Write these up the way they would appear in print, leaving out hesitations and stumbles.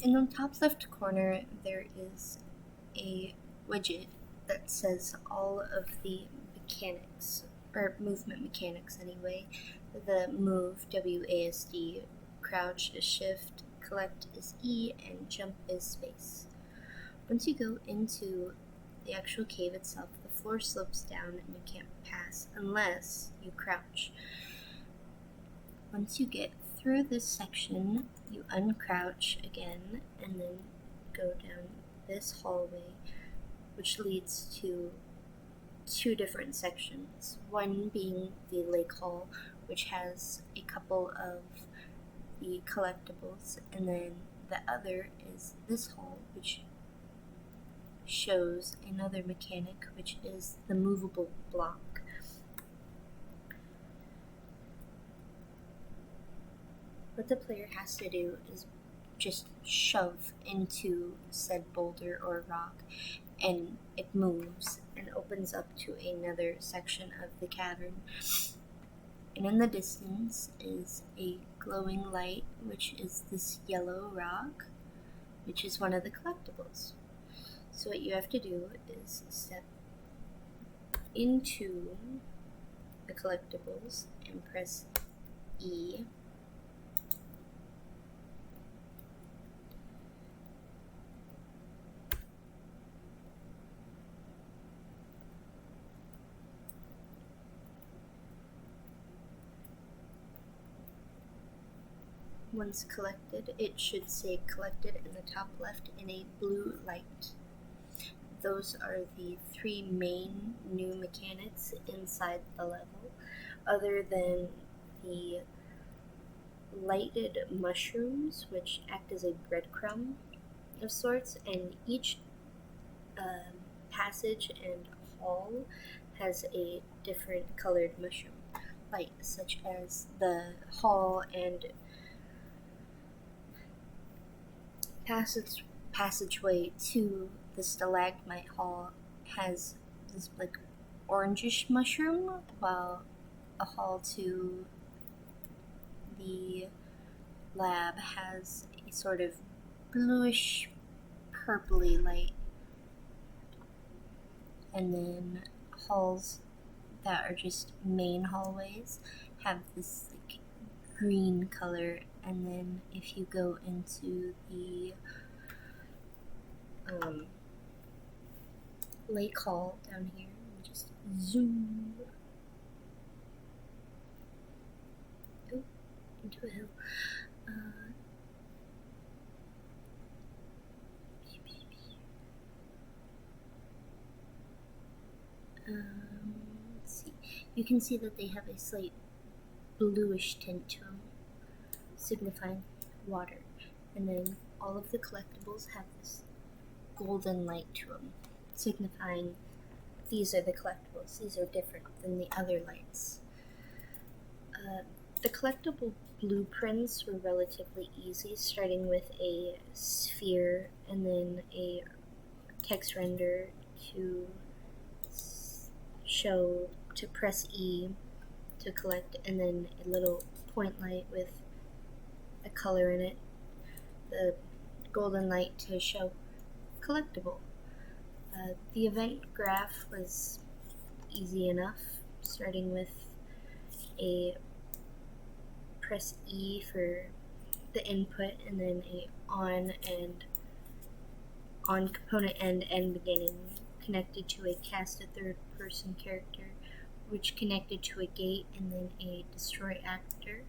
In the top left corner, there is a widget that says all of the mechanics, or movement mechanics anyway. The move, WASD, crouch is shift, collect is E, and jump is space. Once you go into the actual cave itself, the floor slopes down and you can't pass unless you crouch. Once you get through this section, you uncrouch again and then go down this hallway, which leads to two different sections. One being the lake hall, which has a couple of the collectibles, and then the other is this hall, which shows another mechanic, which is the movable block. What the player has to do is just shove into said boulder or rock, and it moves and opens up to another section of the cavern. And in the distance is a glowing light, which is this yellow rock, which is one of the collectibles. So what you have to do is step into the collectibles and press E. Once collected, it should say collected in the top left in a blue light. Those are the three main new mechanics inside the level, other than the lighted mushrooms, which act as a breadcrumb of sorts, and each passage and hall has a different colored mushroom light, such as the hall and passageway to the stalagmite hall has this like orangish mushroom, while a hall to the lab has a sort of bluish purpley light. And then halls that are just main hallways have this like green color. And then if you go into the lake hall down here, let me just zoom into a hill. Let's see. You can see that they have a slight bluish tint to them, signifying water. And then all of the collectibles have this golden light to them, signifying these are the collectibles. These are different than the other lights. The collectible blueprints were relatively easy, starting with a sphere and then a text render to show to press E to collect, and then a little point light with a color in it, the golden light to show collectible. The event graph was easy enough, starting with a press E for the input, and then a on component end beginning connected to a cast a third person character, which connected to a gate, and then a destroy actor,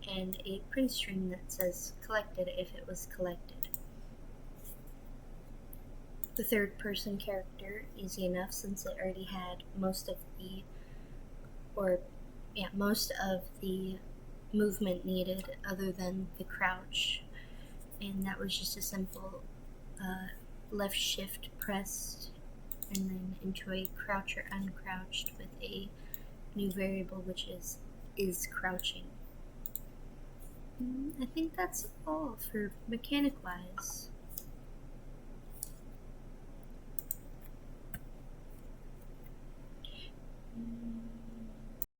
and a print string that says collected if it was collected. The third person character, easy enough since it already had most of the movement needed other than the crouch, and that was just a simple left shift pressed and then into a crouch or uncrouched with a new variable, which is crouching. I think that's all for mechanic wise.